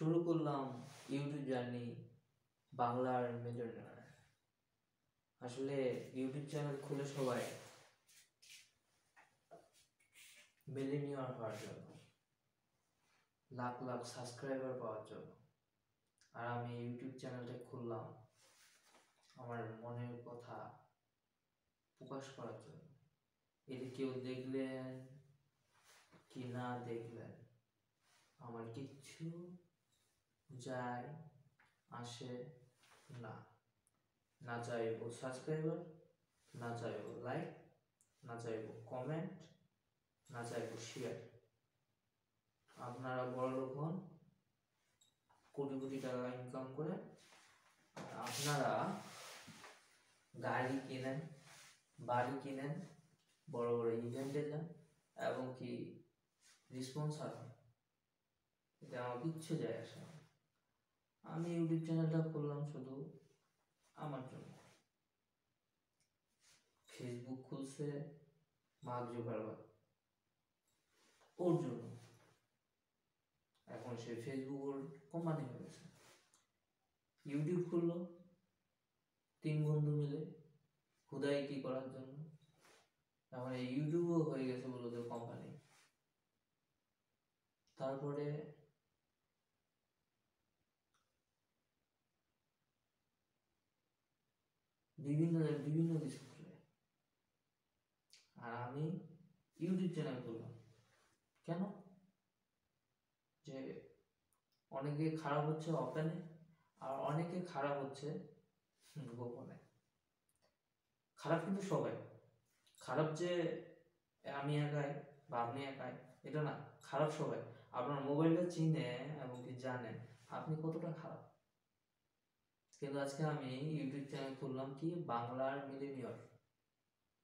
শুরু করলাম YouTube journey বাংলার মিলিয়নিয়ার। আসলে ইউটিউব চ্যানেল খুলে সবাই মিলিয়নিয়ার হওয়ার জন্য, লাখ লাখ সাবস্ক্রাইবার পাওয়ার জন্য। আর আমি ইউটিউব চ্যানেলটা খুললাম আমার মনের কথা প্রকাশ করার জন্য। এটি কেউ দেখলেন কি না দেখলেন আমার কিচ্ছু যায় আসে না। না চাইবো সাবস্ক্রাইবার, না চাইবো লাইক, না চাইবো কমেন্ট, না চাইবো শেয়ার। আপনারা বড় লোক হন, কোটি কোটি টাকা ইনকাম করে, আপনারা গাড়ি কিনেন, বাড়ি কিনেন, বড় বড় ইভেন্টে যান এবং কি রিস্পন্সার হন। এটা আমার কিচ্ছু যায় আসে না। আমি ইউটিউব চ্যানেলটা খুললাম শুধু আমার জন্য। ফেসবুক খুলছে মার্ক জুকারবার্গ, ওর জন্য। এখন সে ফেসবুক ওর কোম্পানি হয়ে গেছে। ইউটিউব খুললো 3 বন্ধু মিলে হুদাইটি করার জন্য। এখন এই ইউটিউবও হয়ে গেছে বলে ওদের কোম্পানি। তারপরে বিভিন্ন কিছু খুলে। আর আমি ইউটিউব চ্যানেল খুললাম কেন? যে অনেকে খারাপ হচ্ছে ওপেনে, আর অনেকে খারাপ হচ্ছে গোপনে। খারাপ কিন্তু সবাই। খারাপ যে আমি একাই বা আপনি একাই এটা না, খারাপ সবাই। আপনার মোবাইলটা চিনে এবং কি জানে আপনি কতটা খারাপ। কিন্তু আজকে আমি ইউটিউব চ্যানেল খুললাম কি বাংলার মিলিয়নিয়ার,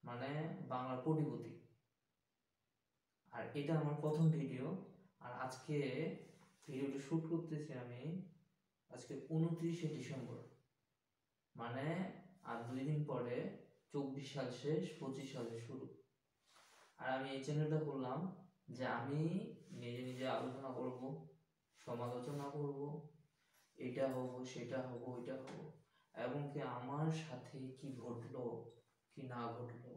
মানে বাংলার কোটিপতি। আর এটা আমার প্রথম ভিডিও। আর আজকে ভিডিওটা শুট করতেছি আমি আজকে 29শে ডিসেম্বর, মানে আর 2 দিন পরে 24 সাল শেষ, 25 সালে শুরু। আর আমি এই চ্যানেলটা করলাম যে আমি নিজে নিজে আলোচনা করব, সমালোচনা করব, এটা হবো সেটা হবো ওইটা হবো, এবং কি আমার সাথে কি ঘটলো কি না ঘটলো,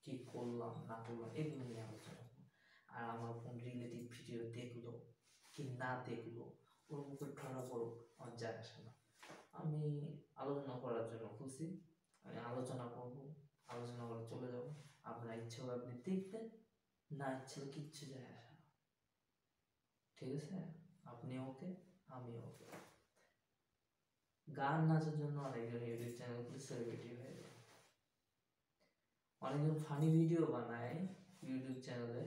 কি করলাম না করলাম, এগুলো নিয়ে আলোচনা করবো। আর আমার কোন রিলেটিভ ভিডিও দেখলো কি না দেখলো, ওর মুখে ধরা পড়ুক আমার যায় আসে না। আমি আলোচনা করার জন্য খুশি। আমি আলোচনা করব, আলোচনা করে চলে যাব। আপনার ইচ্ছে হলে আপনি দেখবেন, না ইচ্ছে হলে কিচ্ছু যায় আসে না। ঠিক আছে? আপনি ওকে, আমি ওকে। গান নাচের জন্য অনেকজন ইউটিউব চ্যানেল খুলে সেলিব্রিটি হয়ে যায়। অনেকজন ফানি ভিডিও বানায় ইউটিউব চ্যানেলে,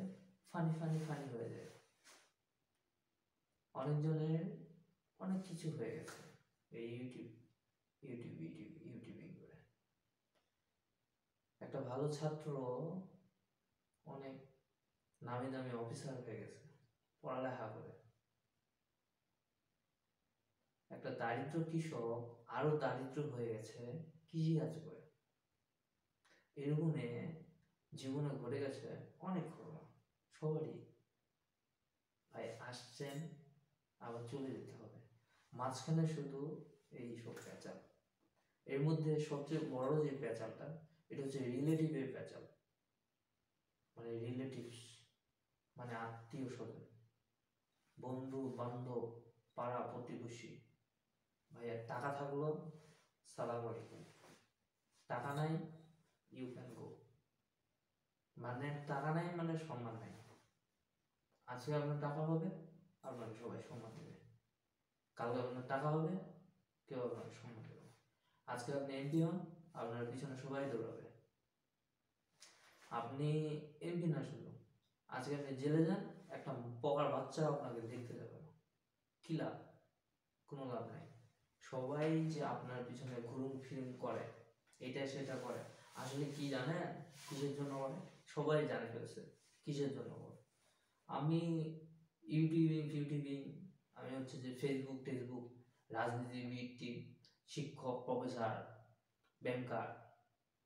ফানি হয়ে যায়। অনেকজনের অনেক কিছু হয়ে গেছে এই ইউটিউবিং করে। একটা ভালো ছাত্র অনেক নামি দামি অফিসার হয়ে গেছে পড়ালেখা করে। একটা দারিদ্র কৃষক আরো দারিদ্র হয়ে গেছে কৃষিকাজ করে। এরকমে জীবনে ঘটে গেছে অনেক ঘটনা সবারই। ভাই আসছেন আবার চলে যেতে হবে, মাঝখানে শুধু এই সব পেঁচাল। এর মধ্যে সবচেয়ে বড় যে পেঁচালটা, এটা হচ্ছে রিলেটিভের পেঁচাল। মানে রিলেটিভস মানে আত্মীয় স্বজন, বন্ধু বান্ধব, পাড়া প্রতিবেশী। ভাইয়া টাকা থাকলো সালাম আলাইকুম, টাকা নাই ইউ ক্যান গো। মানে টাকা নাই মানে সম্মান নাই। আজকে আপনার টাকা হবে, আপনাকে সবাই সম্মান দেবে। কালকে আপনার টাকা হবে, কেউ আপনাকে সম্মান দেবে। আজকে আপনি এমপি হন, আপনার পিছনে সবাই দৌড়াবে। আপনি এমপি না শুধু, আজকে আপনি জেলে যান, একটা পকার বাচ্চা আপনাকে দেখতে যাবে না। কি লাভ? কোনো লাভ নাই। সবাই যে আপনার পিছনে ঘুরুম ফিরুম করে, এটা সেটা করে, আসলে কি জানেন কিসের জন্য করে? সবাই জানে ফেলছে কিসের জন্য করে। আমি ইউটিউবিং, আমি হচ্ছে যে ফেসবুক টেসবুক, রাজনীতিবিদ, শিক্ষক, প্রফেসর, ব্যাংকার,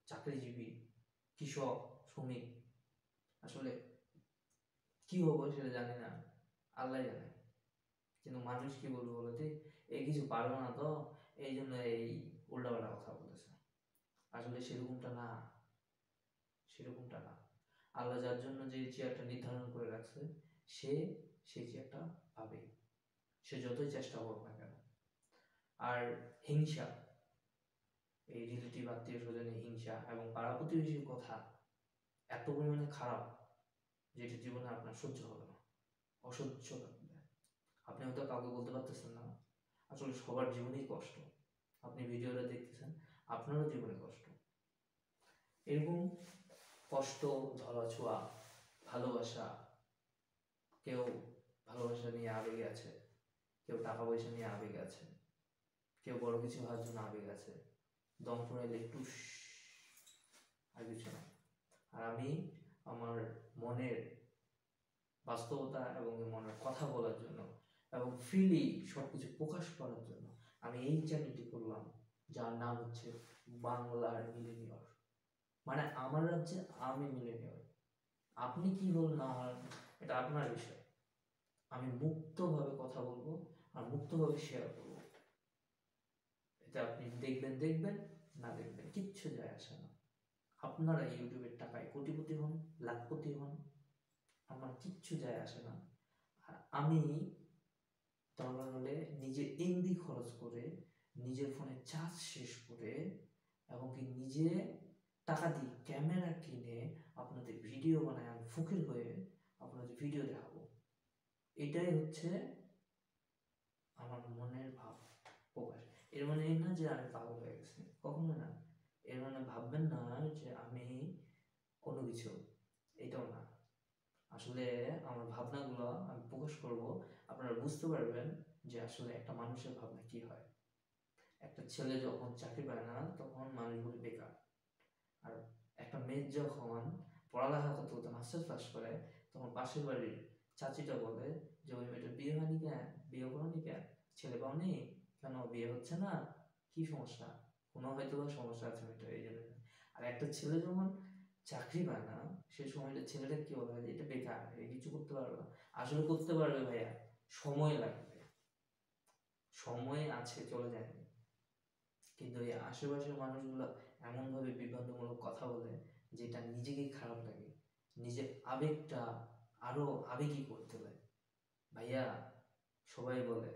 চাকরিজীবী, কৃষক, শ্রমিক, আসলে কি হবো সেটা জানি না, আল্লাহ জানে। কিন্তু মানুষ কি বলবে বলো তো, এই কিছু পারো না তো, এই জন্য এই উল্টাপাল্টা কথা বলেছে। আসলে সেরকমটা না, সেরকমটা না। আল্লাহ যার জন্য যে চেয়ারটা নির্ধারণ করে রাখছে, সে সেই চেয়ারটা পাবে, সে যতই চেষ্টা করুক না কেন। আর হিংসা, এই রিলেটিভ আত্মীয় স্বজনের হিংসা এবং পাড়া প্রতিবেশীর কথা এত পরিমাণে খারাপ, যেটা জীবনে আপনার সহ্য হবে না, অসহ্য লাগবে। আপনি হয়তো কাউকে বলতে পারতেছেন না, আসলে সবার জীবনেই কষ্ট। আপনি ভিডিওটা দেখতেছেন, আপনারও জীবনে কষ্ট। এরকম কষ্ট, ধরাছোঁয়া, ভালোবাসা, কেউ ভালোবাসা নিয়ে আবেগে আছে, কেউ টাকা পয়সা নিয়ে আবেগে আছে, কেউ বড় কিছু হওয়ার জন্য আবেগ আছে, দম ফুরাইলে টুস, আর কিছু না। আর আমি আমার মনের বাস্তবতা এবং মনের কথা বলার জন্য এবং ফ্রিলি সবকিছু প্রকাশ করার জন্য আমি এই চ্যানেলটি করলাম, যার নাম হচ্ছে বাংলার মিলেনিয়র। মানে আমার রাজ্যে আমি মিলেনিয়র। আপনি কি হল না হল এটা আপনার বিষয়। আমি মুক্তভাবে কথা বলবো আর মুক্তভাবে শেয়ার করবো। এটা আপনি দেখবেন দেখবেন, না দেখবেন কিচ্ছু যায় আসে না। আপনারা ইউটিউবের টাকায় কোটিপতি হন, লাখপতি হন, আমার কিচ্ছু যায় আসে না। আর আমি দরকার হলে নিজের এমবি খরচ করে, নিজের ফোনে চার্জ শেষ করে, এবং কি নিজে টাকা দিয়ে ক্যামেরা কিনে আপনাদের ভিডিও বানায় আমি ফকির হয়ে আপনাদের ভিডিও দেখাবো। এটাই হচ্ছে আমার মনের ভাব প্রকাশ। এর মানে এই না যে আমি পাগল হয়ে গেছি, কখনো না। এর মানে ভাববেন না যে আমি কোনো কিছু, এটাও না। আসলে আমার ভাবনাগুলো আমি প্রকাশ করব, আপনারা বুঝতে পারবেন যে আসলে একটা মানুষের ভাবনা কি হয়। একটা ছেলে যখন চাকরি পায় না তখন মানুষগুলো বেকার, আর একটা মেয়ে যখন পড়ালেখা করতে করতে মাস্টার্স পাস করে তখন পাশের বাড়ির চাচিটা বলে যে ওই মেয়েটা বিয়ে হয়নি কেন, বিয়ে করনি কেন, ছেলে পাওনি কেন, বিয়ে হচ্ছে না, কি সমস্যা, কোনো হয়তো বা সমস্যা আছে মেয়েটা এই জন্য। আর একটা ছেলে যখন চাকরি পায় না সে সময়টা ছেলেটা কি বলে যে এটা বেকার, এ কিছু করতে পারবে না। আসলে করতে পারবে ভাইয়া, সময় লাগবে, সময় আছে, চলে যায়নি। কিন্তু এই আশেপাশের মানুষগুলো এমনভাবে বিভ্রান্তমূলক কথা বলে যেটা নিজেকেই খারাপ লাগে, নিজের আবেগটা আরো আবেগী করতে দেয়। ভাইয়া, সবাই বলে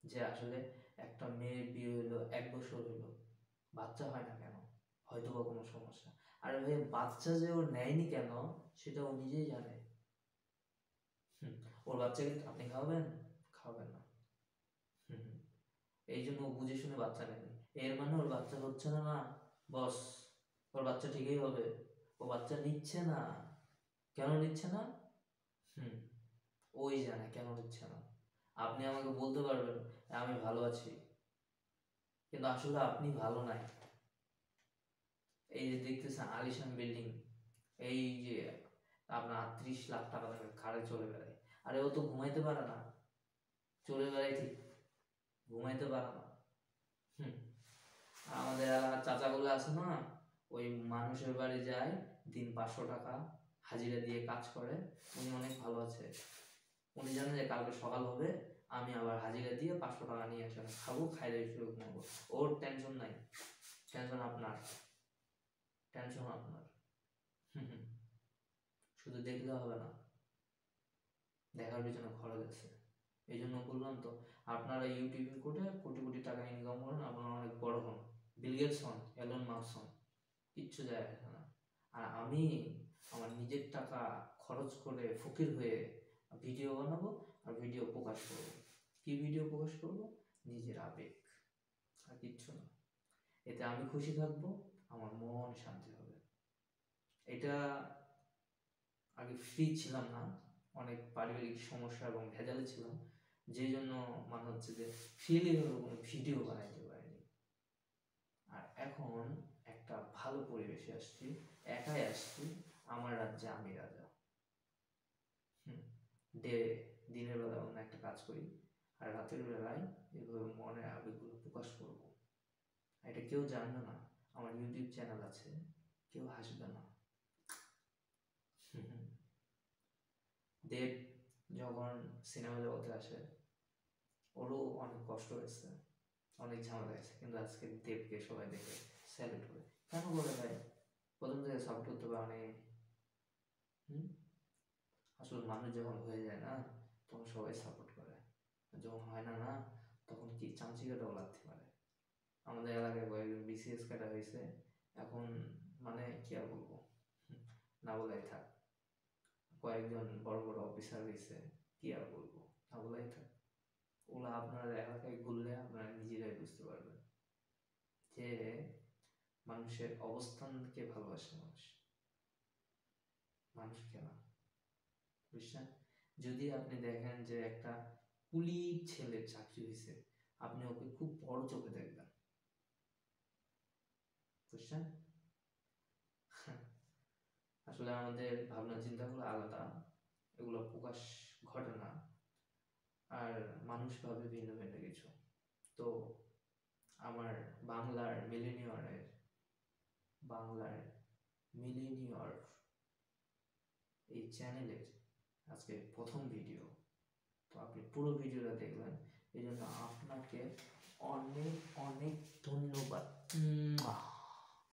যে আসলে একটা মেয়ের বিয়ে হলো 1 বছর হলো, বাচ্চা হয় না কেন, হয়তো বা কোনো সমস্যা। আরে ভাই, বাচ্চা যে ওর নেয়নি কেন সেটা ও নিজেই জানে। ওর বাচ্চাকে আপনি খাওয়াবেন? খাওয়াবেন না। এই জন্য ও বুঝে শুনে বাচ্চা নেয়নি। এর মানে ওর বাচ্চা হচ্ছে না, না বস, ওর বাচ্চা ঠিকই হবে। ও বাচ্চা নিচ্ছে না, কেন নিচ্ছে না? ওই জানে কেন নিচ্ছে না। আপনি আমাকে বলতে পারবেন আমি ভালো আছি, কিন্তু আসলে আপনি ভালো নাই। এই যে দেখতেছেন আলিশান বিল্ডিং, এই যে আপনার 30 লাখ টাকা কারে চলে বেড়ায়, আরে ও তো ঘুমাইতে পারে না, চলে বেড়ায় ঠিক, ঘুমাইতে পারে না। আমাদের এলাকার চাচাগুলো আছে না, ওই মানুষের বাড়ি যায়, দিন 500 টাকা হাজিরা দিয়ে কাজ করে। উনি অনেক ভালো আছে, উনি জানে যে কালকে সকাল হবে, আমি আবার হাজিরা দিয়ে 500 টাকা নিয়ে আসে খাবো, খাই দাই শুরু ঘুমাবো। ওর টেনশন নাই। টেনশন আপনার, টেনশন আপনার। শুধু দেখলে হবে না, দেখার পিছনে খরচ আছে। এই জন্য বললাম তো, আপনারা ইউটিউবে করে কোটি কোটি টাকা ইনকাম করেন, আপনারা অনেক বড় হন, বিল গেটস হন, এলন মাস্ক হন, কিচ্ছু যায় আসে না। আর আমি আমার নিজের টাকা খরচ করে ফকির হয়ে ভিডিও বানাবো আর ভিডিও প্রকাশ করবো। কি ভিডিও প্রকাশ করবো? নিজের আবেগ, আর কিচ্ছু না। এতে আমি খুশি থাকবো, আমার মন শান্তি হবে। এটা আগে ফ্রি ছিলাম না, অনেক পারিবারিক সমস্যা এবং ভেজালে ছিলাম, যেই জন্য মনে হচ্ছে যে ফ্রিলি কোনো ভিডিও বানাইতে পারিনি। আর এখন একটা ভালো পরিবেশে আসছি, একাই আসছি, আমার রাজ্যে আমি রাজা। দিনের বেলা অন্য একটা কাজ করি, আর রাতের বেলায় এভাবে মনের আবেগগুলো প্রকাশ করবো। এটা কেউ জানবে না, আমার ইউটিউব চ্যানেল আছে, কেউ হাসবে না। দেব যখন সিনেমা জগতে আসে ওরও অনেক কষ্ট হয়েছে, অনেক ঝামেলা হয়েছে, কিন্তু আজকে দেবকে সবাই দেখে স্যালুট করে। কেন বলে ভাই? প্রথম থেকে সাপোর্ট করতে পারে। আসলে মানুষ যখন হয়ে যায় না তখন সবাই সাপোর্ট করে, যখন হয় না না তখন কি চামচিকাটাও লাগতে পারে। আমাদের এলাকায় কয়েকজন বিসিএস কাটা হয়েছে, এখন মানে কি আর বলবো, না বলাই থাক। কয়েকজন বড় বড় অফিসার হয়েছে, কি আর বলবো, না বলাই থাক। ওগুলো আপনার এলাকায় ঘুরলে আপনারা নিজেরাই বুঝতে পারবেন যে মানুষের অবস্থানকে ভালোবাসে মানুষ, মানুষকে না। বুঝছেন? যদি আপনি দেখেন যে একটা কুলি ছেলের চাকরি হয়েছে, আপনি ওকে খুব বড় চোখে দেখবেন। বুঝছেন? আসলে আমাদের ভাবনা চিন্তাগুলো আলাদা, এগুলো প্রকাশ ঘটে না, আর মানুষ ভাবে ভিন্ন ভিন্ন কিছু। তো আমার বাংলার মিলিনিয়র এই চ্যানেলের আজকে প্রথম ভিডিও, তো আপনি পুরো ভিডিওটা দেখলেন, এই জন্য আপনাকে অনেক অনেক ধন্যবাদ।